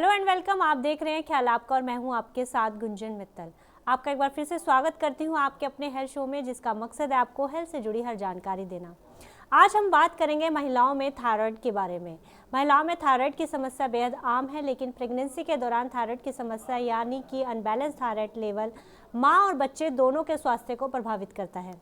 Hello and welcome. आप देख रहे हैं ख्याल आपका और मैं हूं आपके साथ गुंजन मित्तल। आपका एक बार फिर से स्वागत करती हूं आपके अपने हेल्थ शो में, जिसका मकसद है आपको हेल्थ से जुड़ी हर जानकारी देना। आज हम बात करेंगे महिलाओं में थायराइड के बारे में। महिलाओं में थायराइड की समस्या बेहद आम है, लेकिन प्रेगनेंसी के दौरान थायराइड की समस्या यानी कि अनबैलेंस थायराइड लेवल माँ और बच्चे दोनों के स्वास्थ्य को प्रभावित करता है।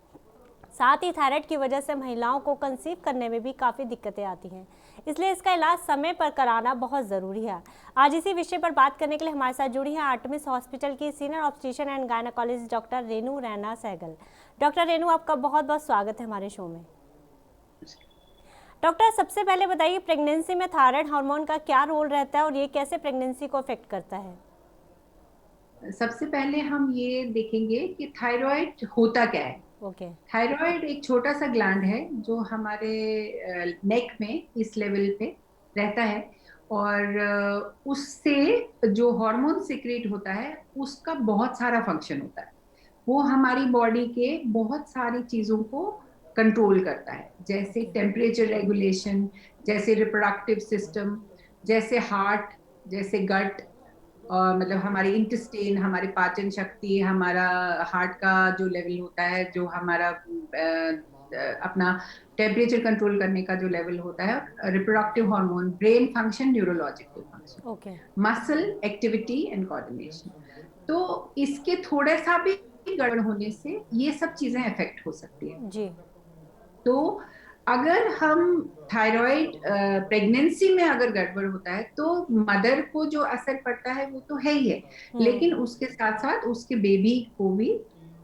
साथ ही थायराइड की वजह से महिलाओं को कंसीव करने में भी काफ़ी दिक्कतें आती हैं, इसलिए इसका इलाज समय पर कराना बहुत ज़रूरी है। आज इसी विषय पर बात करने के लिए हमारे साथ जुड़ी हैं आर्टेमिस हॉस्पिटल की senior obstetrician and gynaecologist doctor Renu Raina Sehgal. Doctor Renu, आपका बहुत बहुत स्वागत है हमारे शो में। डॉक्टर, सबसे पहले बताइए, प्रेगनेंसी में थायराइड हार्मोन का क्या रोल रहता है और ये कैसे प्रेगनेंसी को अफेक्ट करता है? सबसे पहले हम ये देखेंगे कि थायराइड होता क्या है। ओके। थायराइड एक छोटा सा ग्लैंड है जो हमारे नेक में इस लेवल पे रहता है, और उससे जो हार्मोन सिक्रेट होता है उसका बहुत सारा फंक्शन होता है। वो हमारी बॉडी के बहुत सारी चीजों को कंट्रोल करता है, जैसे ओके। टेम्परेचर रेगुलेशन, जैसे रिप्रोडक्टिव सिस्टम, जैसे हार्ट, जैसे गट, और मतलब हमारी इंटेस्टाइन, हमारी पाचन शक्ति, हमारा हार्ट का जो लेवल होता है, जो हमारा अपना टेम्परेचर कंट्रोल करने का जो लेवल होता है, reproductive hormone, brain function, neurological function, okay. Muscle activity and coordination. तो इसके थोड़ा सा भी गड़बड़ होने से ये सब चीजें अफेक्ट हो सकती है। जी। तो अगर हम थायराइड प्रेगनेंसी में अगर गड़बड़ होता है तो मदर को जो असर पड़ता है वो तो है ही है, लेकिन उसके साथ साथ उसके बेबी को भी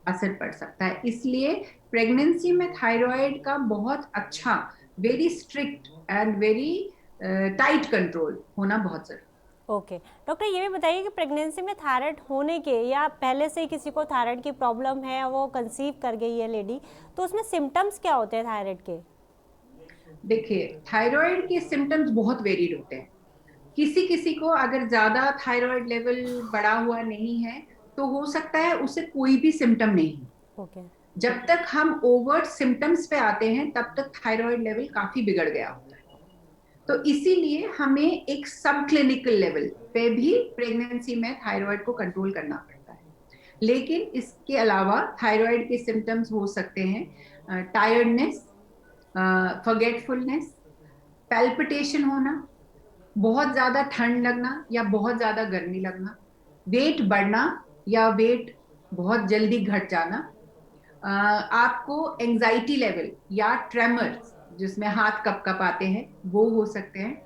असर पड़ सकता है। इसलिए प्रेगनेंसी में थायराइड का बहुत अच्छा, very strict and very tight control होना बहुत जरूरी है। ओके। डॉक्टर, ये भी बताइए कि प्रेगनेंसी में थायराइड होने के या पहले से ही किसी को थायराइड की प्रॉब्लम है, वो कंसीव कर गई है लेडी, तो उसमें सिम्टम्स क्या होते हैं थायराइड के? देखिए, थायराइड के सिम्टम्स बहुत वेरिड होते हैं। किसी किसी को अगर ज्यादा थायराइड लेवल बढ़ा हुआ नहीं है तो हो सकता है उसे कोई भी सिम्टम नहीं हो। ओके। जब तक हम ओवर्ट सिम्टम्स पे आते हैं तब तक थायराइड लेवल काफी बिगड़ गया होता है। तो इसीलिए हमें एक सब क्लिनिकल लेवल पे भी प्रेगनेंसी में थायराइड को कंट्रोल करना पड़ता है। लेकिन इसके अलावा थायराइड के सिम्टम्स हो सकते हैं टायर्डनेस, फॉरगेटफुलनेस, पैल्पिटेशन होना, बहुत ज्यादा ठंड लगना या बहुत ज्यादा गर्मी लगना, वेट बढ़ना या वेट बहुत जल्दी घट जाना, आपको एंजाइटी लेवल या ट्रेमर्स जिसमें हाथ कप कप आते हैं वो हो सकते हैं,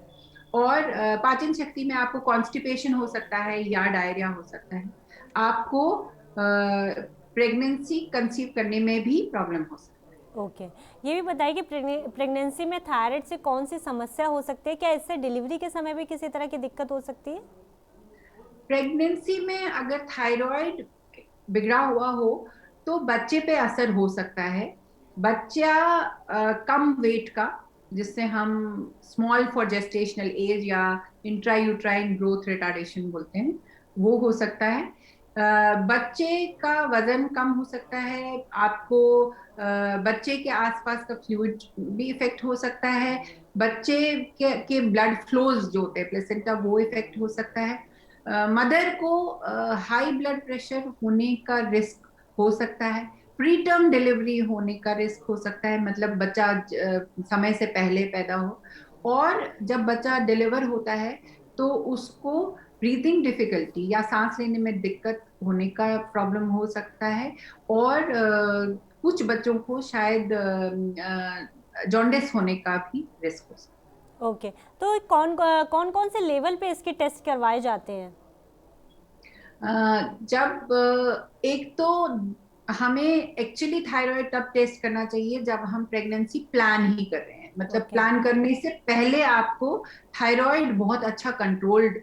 और पाचन शक्ति में आपको कॉन्स्टिपेशन हो सकता है या डायरिया हो सकता है। आपको प्रेगनेंसी कंसीव करने में भी प्रॉब्लम हो सकता है। ओके। ये भी बताइए कि प्रेगनेंसी में थायराइड से कौन सी समस्या हो सकती है? क्या इससे डिलीवरी के समय भी किसी तरह की दिक्कत हो सकती है? प्रेगनेंसी में अगर थायराइड बिगड़ा हुआ हो तो बच्चे पे असर हो सकता है। बच्चा कम वेट का, जिससे हम स्मॉल फॉर जेस्टेशनल एज या इंट्रायूट्राइन ग्रोथ रिटार्डेशन बोलते हैं, वो हो सकता है। बच्चे का वजन कम हो सकता है। आपको बच्चे के आसपास का फ्लूइड भी इफेक्ट हो सकता है। बच्चे के ब्लड फ्लोज जो होते हैं प्लेसेंटा, वो इफेक्ट हो सकता है। मदर को हाई ब्लड प्रेशर होने का रिस्क हो सकता है। प्री टर्म डिलीवरी होने का रिस्क हो सकता है, मतलब बच्चा समय से पहले पैदा हो। और जब बच्चा डिलीवर होता है तो उसको ब्रीथिंग डिफिकल्टी या सांस लेने में दिक्कत होने का प्रॉब्लम हो सकता है। और कुछ बच्चों को शायद जॉन्डिस होने का भी रिस्क हो सकता ओके। तो कौन कौन कौन से लेवल पे इसके टेस्ट करवाए जाते हैं? जब एक तो हमें एक्चुअली थायराइड तब टेस्ट करना चाहिए जब हम प्रेगनेंसी प्लान ही कर रहे हैं। मतलब ओके। प्लान करने से पहले आपको थायराइड बहुत अच्छा कंट्रोल्ड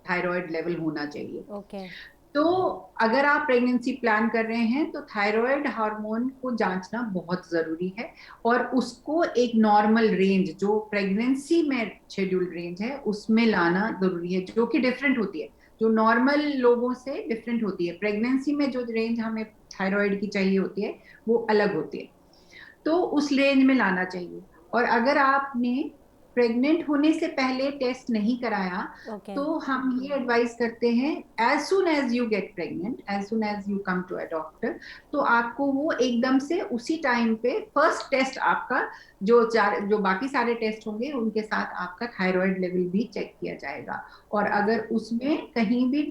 थायराइड लेवल होना चाहिए। ओके। तो अगर आप प्रेगनेंसी प्लान कर रहे हैं तो थायराइड हार्मोन को जांचना बहुत जरूरी है, और उसको एक नॉर्मल रेंज, जो प्रेगनेंसी में शेड्यूल्ड रेंज है, उसमें लाना जरूरी है, जो कि डिफरेंट होती है, जो नॉर्मल लोगों से डिफरेंट होती है। प्रेगनेंसी में जो रेंज हमें थायराइड की चाहिए होती है वो अलग होती है, तो उस रेंज में लाना चाहिए। और अगर आपने प्रेग्नेंट होने से पहले टेस्ट नहीं कराया ओके। तो हम ये एडवाइस करते हैं, as soon as you get pregnant, as soon as you come to a doctor, तो आपको वो एकदम से उसी टाइम पे फर्स्ट टेस्ट आपका, जो बाकी सारे टेस्ट होंगे उनके साथ आपका थायराइड लेवल भी चेक किया जाएगा। और अगर उसमें कहीं भी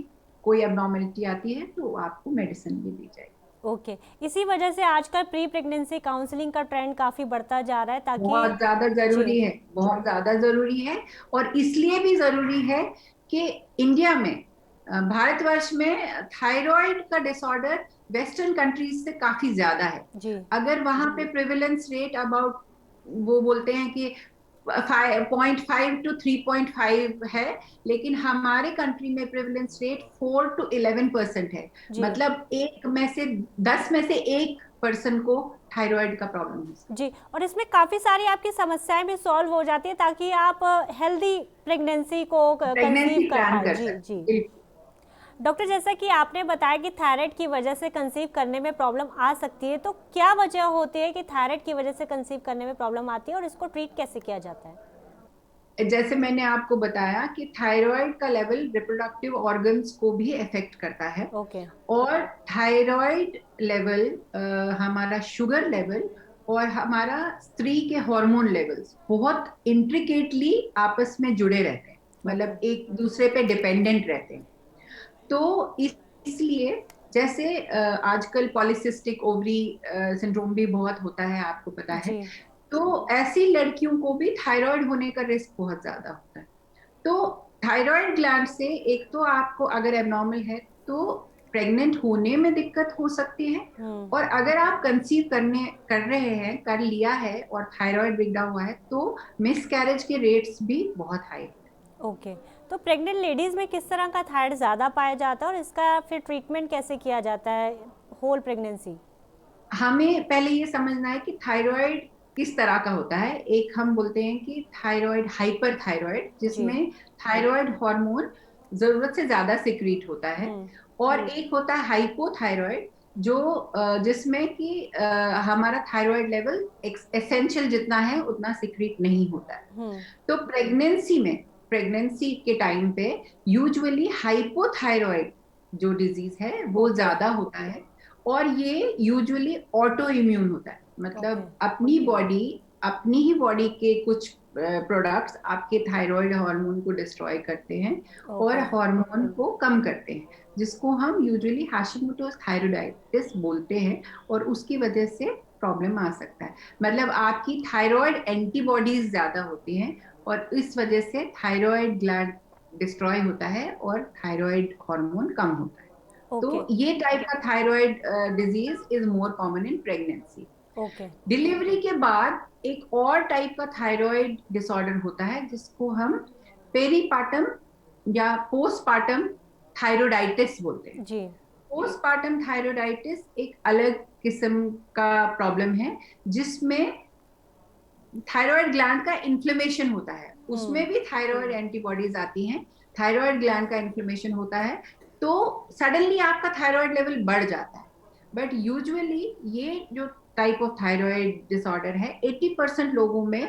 कोई एबनॉर्मेलिटी आती है तो आपको मेडिसिन भी दी जाएगी। ओके। इसी वजह से आजकल प्री प्रेगनेंसी काउंसलिंग का ट्रेंड काफ़ी बढ़ता जा रहा है ताकि। बहुत ज्यादा जी। जरूरी है, बहुत ज्यादा जरूरी है। और इसलिए भी जरूरी है कि इंडिया में, भारतवर्ष में थायराइड का डिसऑर्डर वेस्टर्न कंट्रीज से काफी ज्यादा है। जी। अगर वहां पे प्रिवेलेंस रेट अबाउट, वो बोलते हैं कि 0.5 to 3.5 है, लेकिन हमारे कंट्री में प्रेवलेंस रेट 4 to 11% है। जी। मतलब 10 में से 1 पर्सन को थायराइड का प्रॉब्लम हो सकता जी, और इसमें काफ़ी सारी आपकी समस्याएं भी सॉल्व हो जाती है ताकि आप हेल्दी प्रेगनेंसी को है। कंसीव प्रेगनेंसी कर प्लान पाए। कर जी सकते जी। हैं, बिल्कुल। डॉक्टर, जैसा कि आपने बताया कि थायराइड की वजह से कंसीव करने में प्रॉब्लम आ सकती है, तो क्या वजह होती है कि थायराइड की वजह से कंसीव करने में प्रॉब्लम आती है और इसको ट्रीट कैसे किया जाता है? जैसे मैंने आपको बताया कि थायराइड का लेवल रिप्रोडक्टिव ऑर्गन्स को भी इफेक्ट करता है। ओके। और थायराइड लेवल, हमारा शुगर लेवल और हमारा स्त्री के हार्मोन लेवल्स बहुत इंट्रिकेटली आपस में जुड़े रहते हैं, ओके। मतलब एक दूसरे पे डिपेंडेंट रहते हैं। तो इसलिए जैसे आजकल पॉलिसिस्टिक ओवरी सिंड्रोम भी बहुत होता है, आपको पता है। जी। तो ऐसी लड़कियों को भी थायराइड होने का रिस्क बहुत ज्यादा होता है। तो थायराइड ग्लैंड से एक तो आपको अगर एबनॉर्मल है तो प्रेग्नेंट होने में दिक्कत हो सकती है। हम्म। और अगर आप कंसीव कर रहे हैं, कर लिया है और थायराइड बिगड़ा हुआ है, तो मिसकैरेज के रेट्स भी बहुत हाई। ओके। तो प्रेग्नेंट लेडीज़ में किस तरह का थायराइड ज़्यादा पाया जाता है और इसका फिर ट्रीटमेंट कैसे किया जाता है होल प्रेगनेंसी? हमें पहले ये समझना है कि थायराइड किस तरह का होता है। एक हम बोलते हैं कि थायराइड हाइपर थायराइड, जी। जिसमें थायराइड हार्मोन जरूरत से ज्यादा सिक्रीट होता है। हम्म। और एक होता है हाइपोथायराइड, जो जिसमें कि हमारा थायराइड लेवल एसेंशियल जितना है उतना सिक्रीट नहीं होता है। हम्म। तो प्रेगनेंसी के टाइम पे यूजुअली हाइपोथायराइड जो डिजीज है वो ओके। ज्यादा होता है। और ये यूजुअली ऑटो इम्यून होता है, ओके। मतलब अपनी ही बॉडी के कुछ प्रोडक्ट्स आपके थायराइड हार्मोन को डिस्ट्रॉय करते हैं और ओके। हार्मोन को कम करते हैं, जिसको हम यूजुअली हाशिमोटोस थायरोइडाइटिस बोलते हैं। और उसकी वजह से प्रॉब्लम आ सकता है, मतलब आपकी थायराइड एंटीबॉडीज ज्यादा होती हैं और इस वजह से थायराइड ग्लैंड डिस्ट्रॉय होता है और थायराइड हार्मोन कम होता है। ओके। तो ये टाइप का thyroid disease is more common in pregnancy. Okay. Delivery के बाद एक और टाइप का थायराइड डिसऑर्डर होता है जिसको हम पेरीपार्टम या पोस्टपार्टम थायरोइडाइटिस बोलते हैं। जी। पोस्टपार्टम थायरोइडाइटिस एक अलग किस्म का प्रॉब्लम है, जिसमें थायराइड ग्लैंड का इन्फ्लेमेशन होता है, उसमें भी थायराइड एंटीबॉडीज आती हैं। थायराइड ग्लैंड का इन्फ्लेमेशन होता है तो सडनली आपका थायराइड लेवल बढ़ जाता है। बट यूजुअली ये जो टाइप ऑफ थायराइड डिसऑर्डर है 80% लोगों में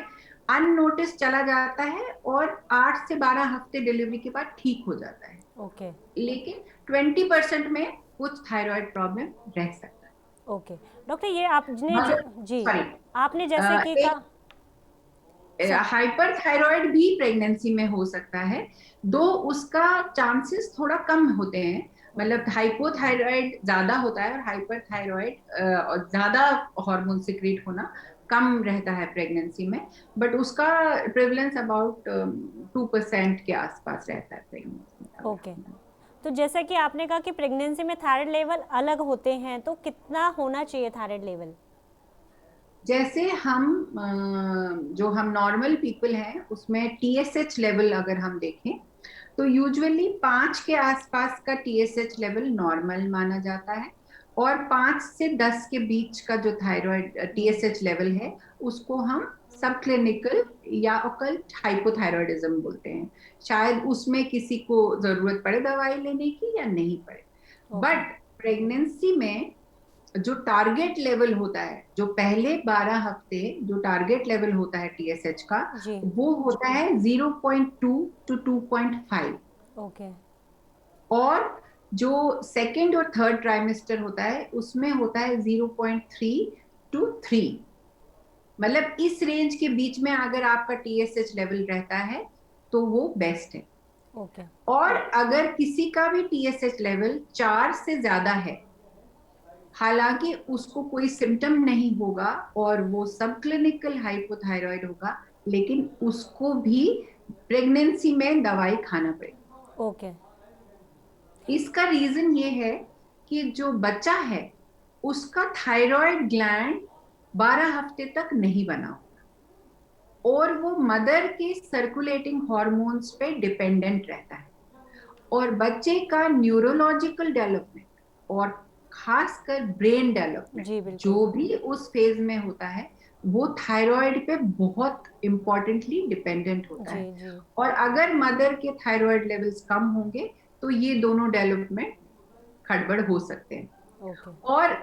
अननोटिस चला जाता है और 8 से 12 हफ्ते डिलीवरी के बाद ठीक हो जाता है। ओके। लेकिन 20% में कुछ थायराइड प्रॉब्लम रह सकता है। ओके। डॉक्टर, ये आपने मगर जी, सॉरी, आपने जैसे कि एक स- हाइपरथायरॉइड भी प्रेगनेंसी में हो सकता है, दो उसका चांसेस थोड़ा कम होते हैं। ओके। मतलब हाइपोथायरॉइड ज्यादा होता है और हाइपरथायरॉइड और ज्यादा हार्मोन सिक्रीट होना कम रहता है प्रेगनेंसी में। बट उसका प्रेवलेंस अबाउट 2% के आसपास रहता है प्रेगनेंसी में, अगर ओके। हम। तो जैसा कि आपने कहा कि प्रेगनेंसी में थायराइड लेवल अलग होते हैं, तो कितना होना चाहिए थायराइड लेवल? जैसे जो हम नॉर्मल पीपल हैं उसमें टीएसएच लेवल अगर हम देखें तो यूजुअली 5 के आसपास का टीएसएच लेवल नॉर्मल माना जाता है। और 5 से 10 के बीच का जो थायराइड टीएसएच लेवल है उसको हम सब क्लिनिकल या ऑकल्ट हाइपोथायरॉयडिज्म बोलते हैं। शायद उसमें किसी को जरूरत पड़े दवाई लेने की या नहीं पड़े। ओके। बट प्रेगनेंसी में जो टारगेट लेवल होता है, जो पहले 12 हफ्ते जो टारगेट लेवल होता है टीएसएच का, जी। वो होता है 0.2 टू 2.5। ओके। और जो सेकेंड और थर्ड ट्राइमेस्टर होता है उसमें होता है 0.3 टू 3। मतलब इस रेंज के बीच में अगर आपका टीएसएच लेवल रहता है तो वो बेस्ट है। ओके। और अगर किसी का भी टीएसएच लेवल 4 से ज्यादा है, हालांकि उसको कोई सिम्टम नहीं होगा और वो सब क्लिनिकल हाइपोथायराइड होगा, लेकिन उसको भी प्रेगनेंसी में दवाई खाना पड़ेगा। ओके। इसका रीजन ये है कि जो बच्चा है उसका थायराइड ग्लैंड 12 हफ्ते तक नहीं बना और वो मदर के सर्कुलेटिंग हॉर्मोन्स पे डिपेंडेंट रहता है। और बच्चे का न्यूरोलॉजिकल डेवलपमेंट और खासकर ब्रेन डेवलपमेंट जी बिल्कुल। जो भी उस फेज में होता है वो थायराइड पे बहुत इंपॉर्टेंटली डिपेंडेंट होता जी है। जी। और अगर मदर के थायराइड लेवल्स कम होंगे तो ये दोनों डेवलपमेंट खड़बड़ हो सकते हैं। ओके। और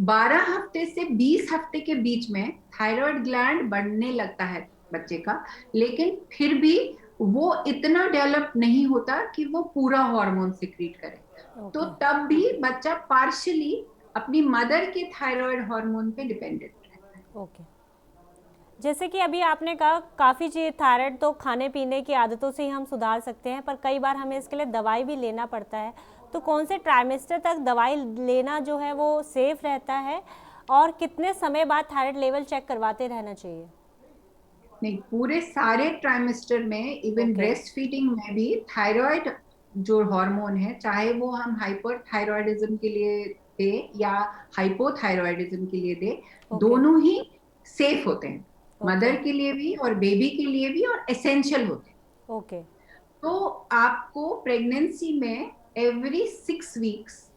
12 हफ्ते से 20 हफ्ते के बीच में थायराइड ग्लैंड बढ़ने लगता है बच्चे का, लेकिन फिर भी वो इतना डेवलप नहीं होता कि वो पूरा हार्मोन सिक्रीट करे। तो ओके। तब भी बच्चा पार्शियली अपनी मदर के थायराइड हार्मोन पे डिपेंडेंट रहता है। ओके। जैसे कि अभी आपने कहा काफ़ी चीज़ थायराइड तो खाने पीने की आदतों से ही हम सुधार सकते हैं, पर कई बार हमें इसके लिए दवाई भी लेना पड़ता है। तो कौन से ट्राइमेस्टर तक दवाई लेना जो है वो सेफ रहता है, और कितने समय बाद थायराइड लेवल चेक करवाते रहना चाहिए? नहीं, पूरे सारे ट्राइमेस्टर में, इवन ओके। ब्रेस्ट फीडिंग में भी थायराइड जो हार्मोन है, चाहे वो हम हाइपर थायराइडिज्म के लिए दे या हाइपोथायराइडिज्म के लिए दे, ओके। दोनों ही सेफ होते हैं। ओके। मदर के लिए भी और बेबी के लिए भी, और एसेंशियल होते हैं। ओके। तो आपको प्रेगनेंसी में एवरी 6 वीक्स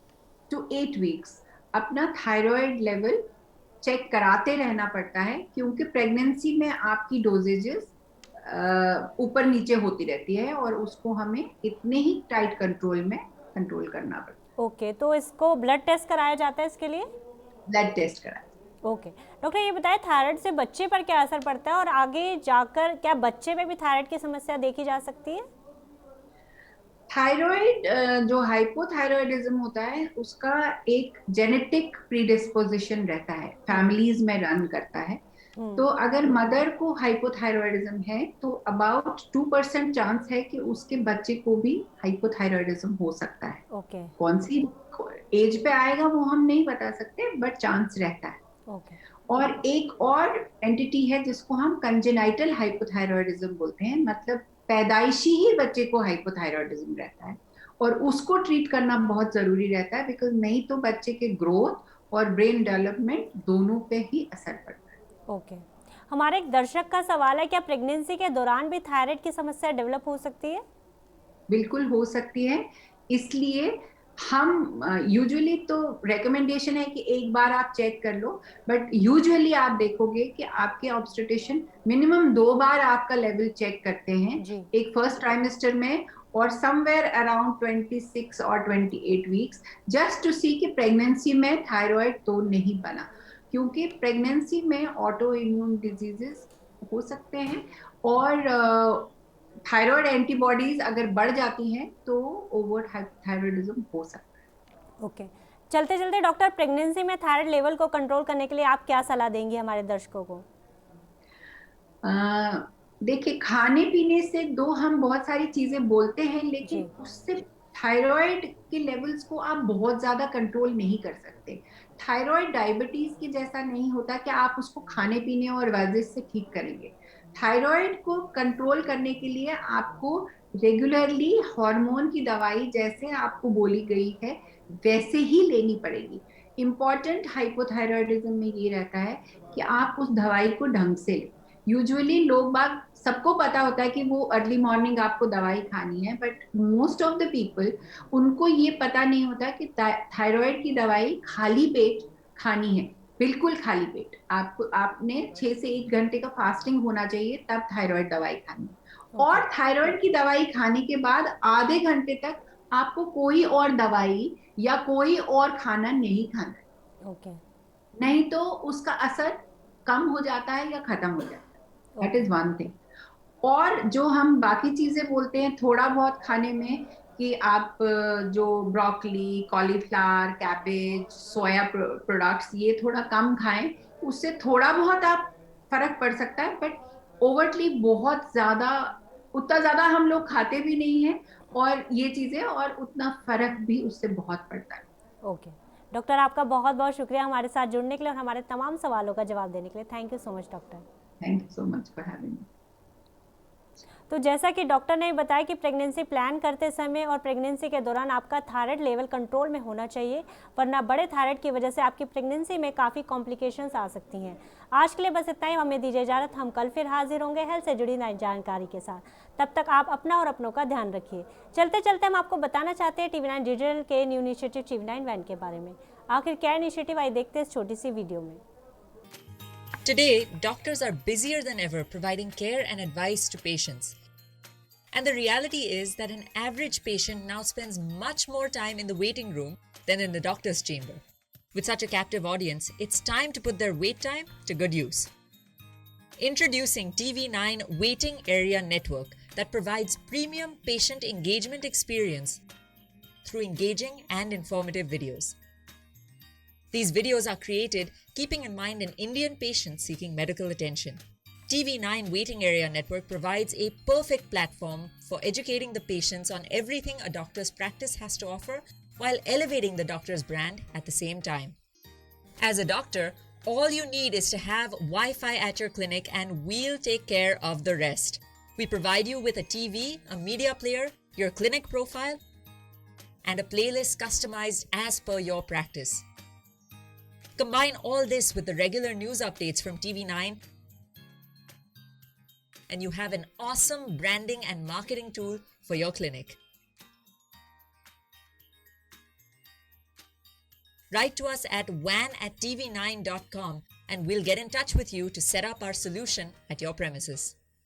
टू 8 वीक्स अपना थायराइड लेवल चेक कराते रहना पड़ता है, क्योंकि प्रेगनेंसी में आपकी डोजेजेस ऊपर नीचे होती रहती है और उसको हमें इतने ही टाइट कंट्रोल में कंट्रोल करना पड़ता ओके, तो इसको ब्लड टेस्ट कराया जाता है इसके लिए? है। ब्लड टेस्ट करा। ओके। डॉक्टर ये बताएं थायराइड से बच्चे पर क्या असर पड़ता है, और आगे जाकर क्या बच्चे में भी थायराइड की समस्या देखी जा सकती है? थायराइड जो हाइपोथायराइडिज्म होता है उसका एक जेनेटिक प्रीडिस्पोजिशन रहता है, हम्म। फैमिलीज में रन करता है। हम्म। तो अगर मदर को हाइपोथायराइडिज्म है तो अबाउट 2% चांस है कि उसके बच्चे को भी हाइपोथायराइडिज्म हो सकता है। ओके। कौन सी एज पे आएगा वो हम नहीं बता सकते, बट चांस रहता है। ओके। और एक और एंटिटी है जिसको हम कंजेनाइटल हाइपोथायराइडिज्म बोलते हैं, मतलब पैदाइशी ही बच्चे को हाइपोथायराइडिज्म रहता है और उसको ट्रीट करना बहुत जरूरी रहता है, बिकॉज नहीं तो बच्चे के ग्रोथ और ब्रेन डेवलपमेंट दोनों पे ही असर पड़ता है। ओके। हमारे एक दर्शक का सवाल है, क्या प्रेगनेंसी के दौरान भी थायराइड की समस्या डेवलप हो सकती है? बिल्कुल हो सकती है। इसलिए हम यूजुअली तो रेकमेंडेशन है कि एक बार आप चेक कर लो, बट यूजुअली आप देखोगे कि आपके ऑब्स्टेट्रिशियन मिनिमम 2 बार आपका लेवल चेक करते हैं, जी। एक फर्स्ट ट्राइमेस्टर में और समवेयर अराउंड 26 और 28 वीक्स, जस्ट टू सी कि प्रेगनेंसी में थायराइड तो नहीं बना, क्योंकि प्रेगनेंसी में ऑटो इम्यून डिजीजेस हो सकते हैं। और थायराइड एंटीबॉडीज अगर बढ़ जाती हैं तो ओवर थायराइडिज्म हो सकता ओके। चलते चलते डॉक्टर, प्रेगनेंसी में थायराइड लेवल को कंट्रोल करने के लिए आप क्या सलाह देंगी हमारे दर्शकों को? है। देखिए, खाने पीने से दो हम बहुत सारी चीजें बोलते हैं, जी। लेकिन उससे थायराइड के लेवल्स को आप बहुत ज्यादा कंट्रोल नहीं कर सकते। थायराइड डायबिटीज के जैसा नहीं होता कि आप उसको खाने पीने और वर्जिश से ठीक करेंगे। थायराइड को कंट्रोल करने के लिए आपको रेगुलरली हार्मोन की दवाई जैसे आपको बोली गई है वैसे ही लेनी पड़ेगी। इम्पॉर्टेंट हाइपोथायराइडिज्म में ये रहता है कि आप उस दवाई को ढंग से लें। यूजुअली लोग बाग, सबको पता होता है कि वो अर्ली मॉर्निंग आपको दवाई खानी है, but most of the people, उनको ये पता नहीं होता कि थायराइड की दवाई खाली पेट खानी है। बिल्कुल खाली पेट आपको, आपने 6 से 1 घंटे का फास्टिंग होना चाहिए तब थायराइड दवाई खानी है। ओके। और थायराइड की दवाई खाने के बाद आधे घंटे तक आपको कोई और दवाई या कोई और खाना नहीं खाना है। ओके। नहीं तो उसका असर कम हो जाता है या खत्म हो जाता है। That okay. Is one thing. और जो हम बाकी चीजें बोलते हैं थोड़ा बहुत खाने में, कि आप जो ब्रोकली, कॉलीफ्लावर, कैबेज, सोया प्रोडक्ट्स ये थोड़ा कम खाएं, उससे थोड़ा बहुत आप फर्क पड़ सकता है। बट ओवरटली बहुत ज्यादा, उतना ज्यादा हम लोग खाते भी नहीं है और ये चीजें, और उतना फर्क भी उससे बहुत पड़ता है। ओके डॉक्टर, आपका बहुत बहुत शुक्रिया हमारे साथ जुड़ने के लिए और हमारे तमाम सवालों का जवाब देने के लिए। Thank you so much doctor. Thank you so much for having me. तो जैसा कि डॉक्टर ने बताया कि प्रेगनेंसी प्लान करते समय और प्रेगनेंसी के दौरान आपका थायराइड लेवल कंट्रोल में होना चाहिए, वरना बड़े थायराइड की वजह से आपकी प्रेगनेंसी में काफ़ी कॉम्प्लिकेशंस आ सकती हैं। आज के लिए बस इतना ही, हमें दीजिए इजाज़त। हम कल फिर हाजिर होंगे हेल्थ से जुड़ी नई जानकारी के साथ। तब तक आप अपना और अपनों का ध्यान रखिए। चलते चलते हम आपको बताना चाहते हैं TV9 डिजिटल के न्यू इनिशिएटिव TV9 वैन के बारे में। आखिर क्या इनिशिएटिव, आइए देखते हैं इस छोटी सी वीडियो में। Today, doctors are busier than ever providing care and advice to patients. And the reality is that an average patient now spends much more time in the waiting room than in the doctor's chamber. With such a captive audience, it's time to put their wait time to good use. Introducing TV9 Waiting Area Network that provides premium patient engagement experience through engaging and informative videos. These videos are created keeping in mind an Indian patient seeking medical attention. TV9 Waiting Area Network provides a perfect platform for educating the patients on everything a doctor's practice has to offer while elevating the doctor's brand at the same time. As a doctor, all you need is to have Wi-Fi at your clinic and we'll take care of the rest. We provide you with a TV, a media player, your clinic profile, and a playlist customized as per your practice. Combine all this with the regular news updates from TV9 and you have an awesome branding and marketing tool for your clinic. Write to us at van@tv9.com and we'll get in touch with you to set up our solution at your premises.